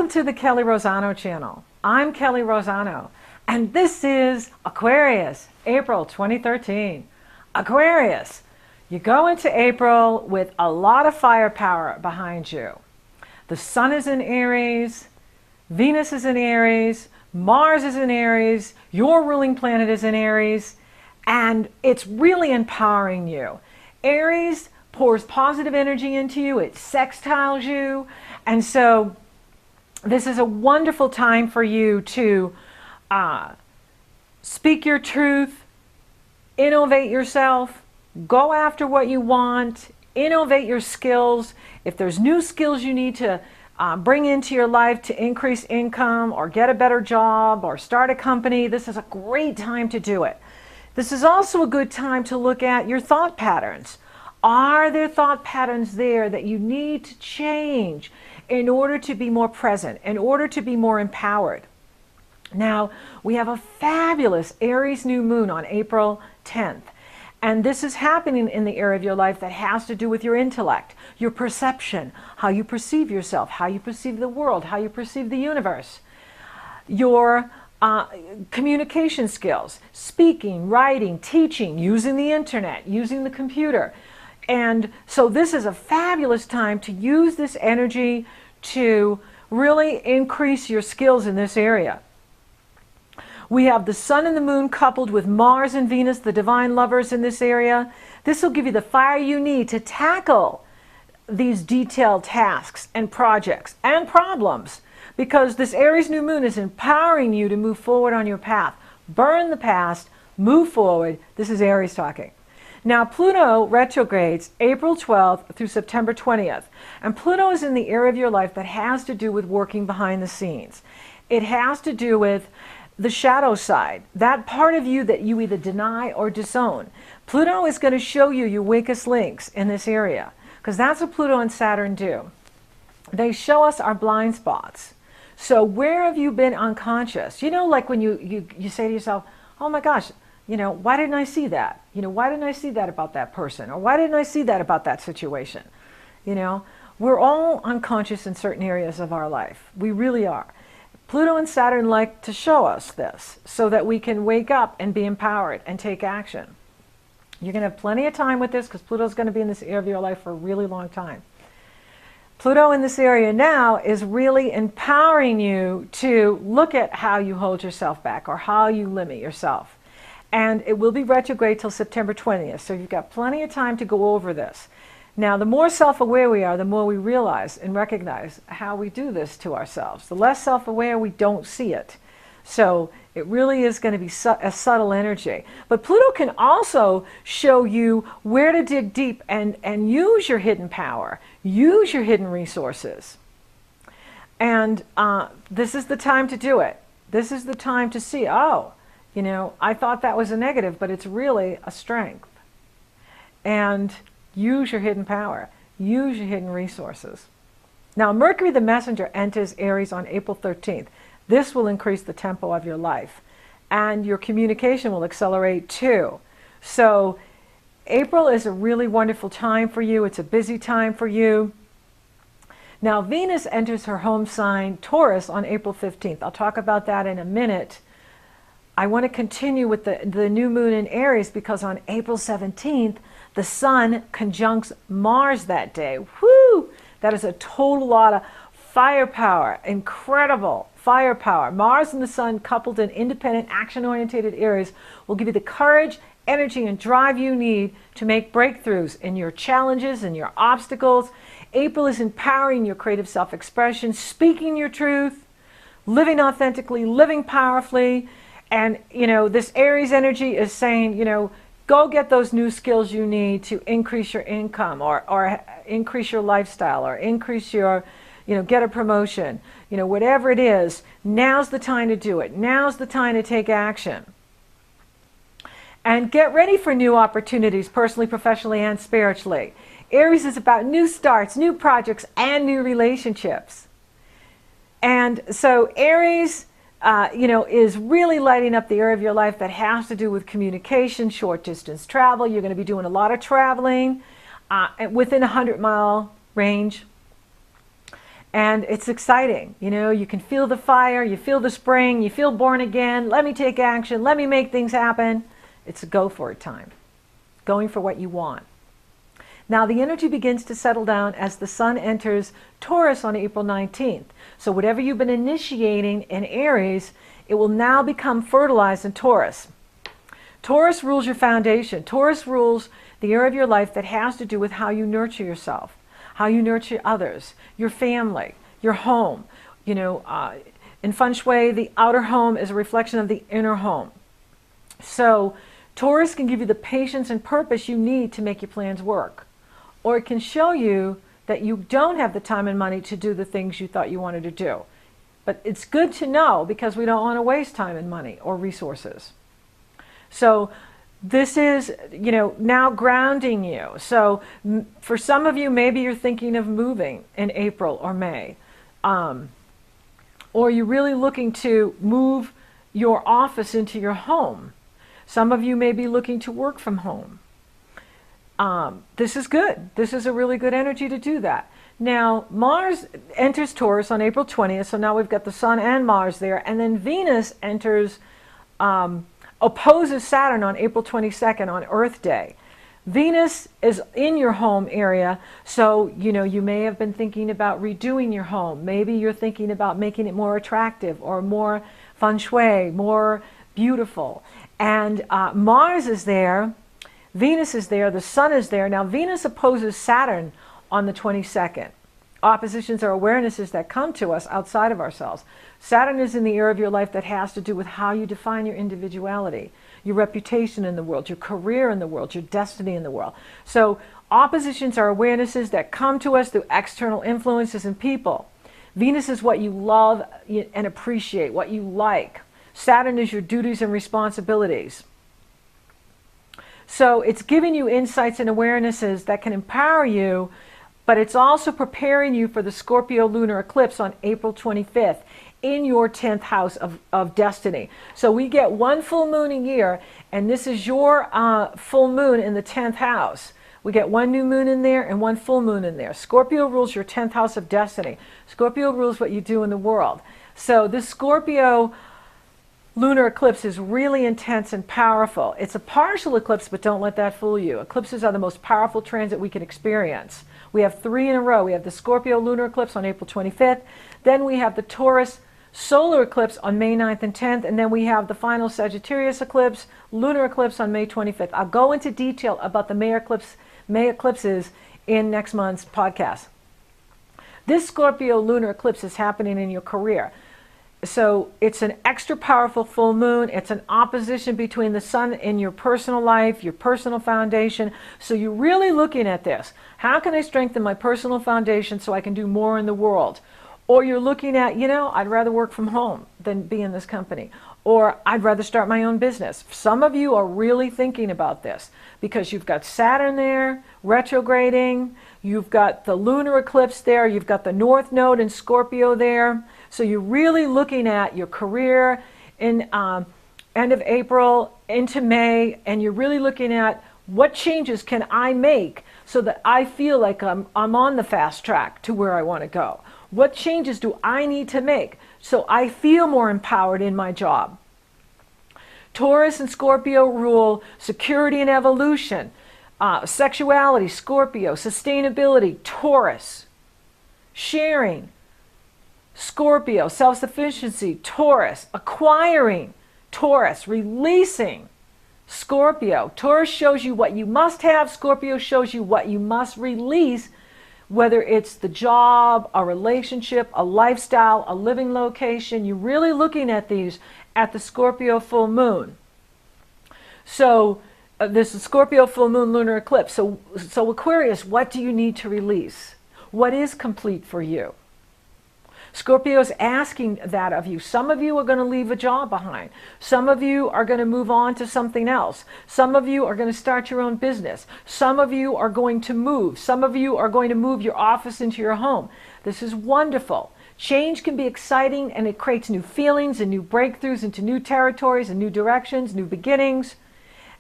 Welcome to the Kelley Rosano channel. I'm Kelley Rosano, and this is Aquarius, April 2013. Aquarius, you go into April with a lot of firepower behind you. The sun is in Aries, Venus is in Aries, Mars is in Aries, your ruling planet is in Aries, and it's really empowering you. Aries pours positive energy into you, it sextiles you, and so this is a wonderful time for you to speak your truth, innovate yourself, go after what you want, innovate your skills. If there's new skills you need to bring into your life to increase income or get a better job or start a company, this is a great time to do it. This is also a good time to look at your thought patterns. Are there thought patterns there that you need to change in order to be more present, in order to be more empowered? Now, we have a fabulous Aries new moon on April 10th. And this is happening in the area of your life that has to do with your intellect, your perception, how you perceive yourself, how you perceive the world, how you perceive the universe, your communication skills, speaking, writing, teaching, using the internet, using the computer. And so this is a fabulous time to use this energy to really increase your skills in this area. We have the sun and the moon coupled with Mars and Venus, the divine lovers in this area. This will give you the fire you need to tackle these detailed tasks and projects and problems, because this Aries new moon is empowering you to move forward on your path. Burn the past, move forward. This is Aries talking. Now, Pluto retrogrades April 12th through September 20th. And Pluto is in the area of your life that has to do with working behind the scenes. It has to do with the shadow side, that part of you that you either deny or disown. Pluto is going to show you your weakest links in this area, because that's what Pluto and Saturn do. They show us our blind spots. So where have you been unconscious? You know, like when you say to yourself, oh my gosh, why didn't I see that? Why didn't I see that about that person? Or why didn't I see that about that situation? We're all unconscious in certain areas of our life. We really are. Pluto and Saturn like to show us this so that we can wake up and be empowered and take action. You're going to have plenty of time with this because Pluto's going to be in this area of your life for a really long time. Pluto in this area now is really empowering you to look at how you hold yourself back or how you limit yourself. And it will be retrograde till September 20th, so you've got plenty of time to go over this. Now, the more self-aware we are, the more we realize and recognize how we do this to ourselves. The less self-aware, we don't see it. So it really is going to be a subtle energy. But Pluto can also show you where to dig deep and use your hidden power, use your hidden resources. And this is the time to do it. This is the time to see, oh, I thought that was a negative, but it's really a strength. And use your hidden power. Use your hidden resources. Now, Mercury the Messenger enters Aries on April 13th. This will increase the tempo of your life. And your communication will accelerate too. So, April is a really wonderful time for you. It's a busy time for you. Now, Venus enters her home sign, Taurus, on April 15th. I'll talk about that in a minute. I want to continue with the new moon in Aries because on April 17th, the sun conjuncts Mars that day. Whoo! That is a total lot of firepower, incredible firepower. Mars and the sun coupled in independent, action-oriented Aries will give you the courage, energy, and drive you need to make breakthroughs in your challenges and your obstacles. April is empowering your creative self-expression, speaking your truth, living authentically, living powerfully. And, this Aries energy is saying, go get those new skills you need to increase your income or increase your lifestyle or increase your, get a promotion. Whatever it is, now's the time to do it. Now's the time to take action. And get ready for new opportunities, personally, professionally, and spiritually. Aries is about new starts, new projects, and new relationships. And so Aries is really lighting up the area of your life that has to do with communication, short distance travel. You're going to be doing a lot of traveling within a 100-mile range. And it's exciting. You know, you can feel the fire, you feel the spring, you feel born again. Let me take action. Let me make things happen. It's a go for it time. Going for what you want. Now the energy begins to settle down as the sun enters Taurus on April 19th. So whatever you've been initiating in Aries, it will now become fertilized in Taurus. Taurus rules your foundation. Taurus rules the area of your life that has to do with how you nurture yourself, how you nurture others, your family, your home. You know, in Feng Shui, the outer home is a reflection of the inner home. So Taurus can give you the patience and purpose you need to make your plans work. Or it can show you that you don't have the time and money to do the things you thought you wanted to do. But it's good to know because we don't want to waste time and money or resources. So this is, you know, now grounding you. So for some of you, maybe you're thinking of moving in April or May. Or you're really looking to move your office into your home. Some of you may be looking to work from home. This is good. This is a really good energy to do that. Now, Mars enters Taurus on April 20th, so now we've got the Sun and Mars there, and then Venus enters, opposes Saturn on April 22nd on Earth Day. Venus is in your home area, so, you know, you may have been thinking about redoing your home. Maybe you're thinking about making it more attractive or more feng shui, more beautiful. And Mars is there. Venus is there, the Sun is there. Now Venus opposes Saturn on the 22nd. Oppositions are awarenesses that come to us outside of ourselves. Saturn is in the area of your life that has to do with how you define your individuality, your reputation in the world, your career in the world, your destiny in the world. So oppositions are awarenesses that come to us through external influences and people. Venus is what you love and appreciate, what you like. Saturn is your duties and responsibilities. So it's giving you insights and awarenesses that can empower you, but it's also preparing you for the Scorpio lunar eclipse on April 25th in your 10th house of destiny. So we get one full moon a year, and this is your full moon in the 10th house. We get one new moon in there and one full moon in there. Scorpio rules your 10th house of destiny. Scorpio rules what you do in the world. So this Scorpio lunar eclipse is really intense and powerful. It's a partial eclipse, but don't let that fool you. Eclipses are the most powerful transit we can experience. We have 3 in a row. We have the Scorpio lunar eclipse on April 25th. Then we have the Taurus solar eclipse on May 9th and 10th. And then we have the final Sagittarius eclipse, lunar eclipse on May 25th. I'll go into detail about the May eclipses in next month's podcast. This Scorpio lunar eclipse is happening in your career. So it's an extra powerful full moon. It's an opposition between the sun in your personal life, your personal foundation. So you're really looking at this. How can I strengthen my personal foundation so I can do more in the world? Or you're looking at, you know, I'd rather work from home than be in this company. Or I'd rather start my own business. Some of you are really thinking about this because you've got Saturn there, retrograding. You've got the lunar eclipse there. You've got the North Node in Scorpio there. So you're really looking at your career in end of April into May, and you're really looking at what changes can I make so that I feel like I'm on the fast track to where I want to go. What changes do I need to make so I feel more empowered in my job? Taurus and Scorpio rule security and evolution, sexuality, Scorpio, sustainability, Taurus, sharing, Scorpio, self-sufficiency, Taurus, acquiring, Taurus, releasing, Scorpio. Taurus shows you what you must have. Scorpio shows you what you must release, whether it's the job, a relationship, a lifestyle, a living location. You're really looking at these at the Scorpio full moon. So this is Scorpio full moon lunar eclipse. So Aquarius, what do you need to release? What is complete for you? Scorpio is asking that of you. Some of you are going to leave a job behind. Some of you are going to move on to something else. Some of you are going to start your own business. Some of you are going to move. Some of you are going to move your office into your home. This is wonderful. Change can be exciting, and it creates new feelings and new breakthroughs into new territories and new directions, new beginnings.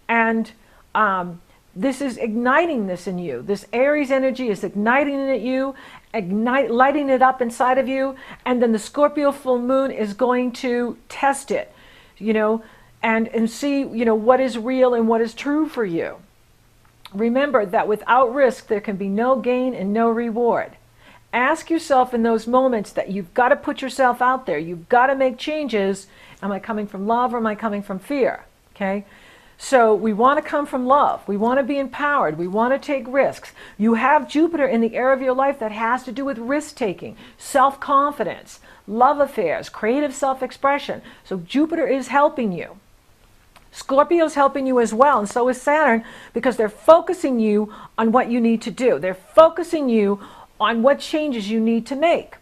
And This is igniting this in you. This Aries energy is igniting it at you, lighting it up inside of you, and then the Scorpio full moon is going to test it, and see, what is real and what is true for you. Remember that without risk, there can be no gain and no reward. Ask yourself in those moments that you've got to put yourself out there. You've got to make changes. Am I coming from love or am I coming from fear? Okay? So we want to come from love. We want to be empowered. We want to take risks. You have Jupiter in the area of your life that has to do with risk-taking, self-confidence, love affairs, creative self-expression. So Jupiter is helping you. Scorpio is helping you as well, and so is Saturn, because they're focusing you on what you need to do. They're focusing you on what changes you need to make.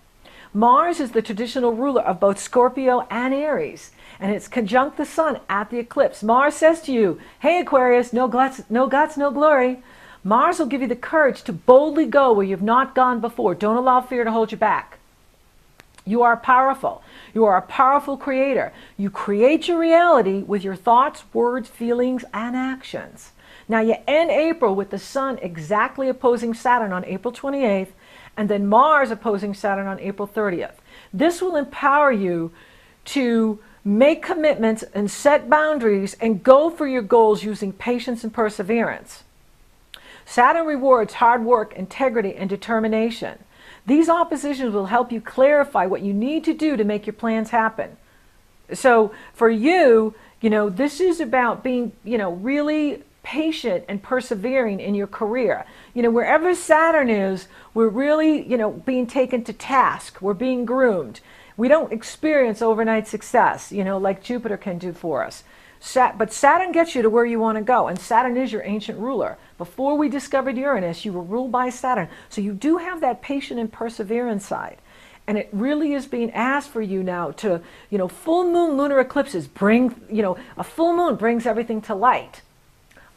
Mars is the traditional ruler of both Scorpio and Aries, and it's conjunct the sun at the eclipse. Mars says to you, hey Aquarius, no guts, no glory. Mars will give you the courage to boldly go where you've not gone before. Don't allow fear to hold you back. You are powerful. You are a powerful creator. You create your reality with your thoughts, words, feelings, and actions. Now you end April with the sun exactly opposing Saturn on April 28th, and then Mars opposing Saturn on April 30th. This will empower you to make commitments and set boundaries and go for your goals using patience and perseverance. Saturn rewards hard work, integrity, and determination. These oppositions will help you clarify what you need to do to make your plans happen. So for you, this is about being, really patient and persevering in your career. Wherever Saturn is, we're really, being taken to task. We're being groomed. We don't experience overnight success, like Jupiter can do for us. But Saturn gets you to where you want to go, and Saturn is your ancient ruler. Before we discovered Uranus, you were ruled by Saturn. So you do have that patient and perseverance side. And it really is being asked for you now to, full moon lunar eclipses bring, a full moon brings everything to light.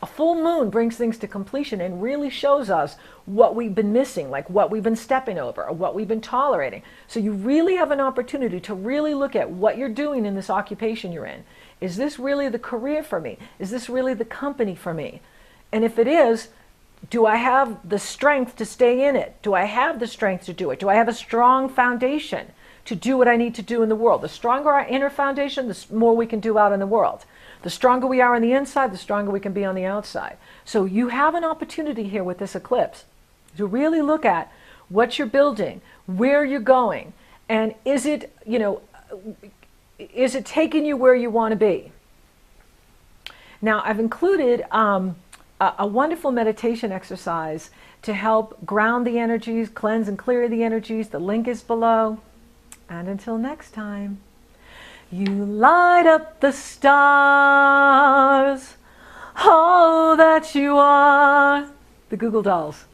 A full moon brings things to completion and really shows us what we've been missing, like what we've been stepping over or what we've been tolerating. So you really have an opportunity to really look at what you're doing in this occupation you're in. Is this really the career for me? Is this really the company for me? And if it is, do I have the strength to stay in it? Do I have the strength to do it? Do I have a strong foundation to do what I need to do in the world? The stronger our inner foundation, the more we can do out in the world. The stronger we are on the inside, the stronger we can be on the outside. So you have an opportunity here with this eclipse to really look at what you're building, where you're going, and is it taking you where you want to be? Now, I've included a wonderful meditation exercise to help ground the energies, cleanse and clear the energies. The link is below. And until next time, you light up the stars, all that you are. The Google Dolls.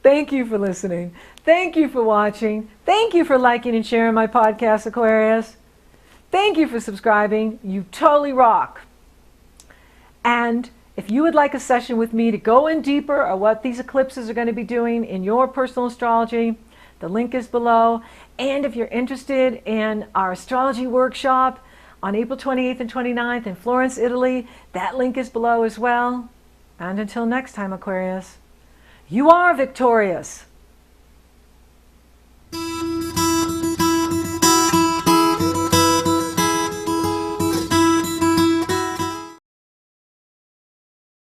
Thank you for listening. Thank you for watching. Thank you for liking and sharing my podcast, Aquarius. Thank you for subscribing. You totally rock. And if you would like a session with me to go in deeper on what these eclipses are going to be doing in your personal astrology, the link is below. And if you're interested in our astrology workshop on April 28th and 29th in Florence, Italy, that link is below as well. And until next time, Aquarius, you are victorious.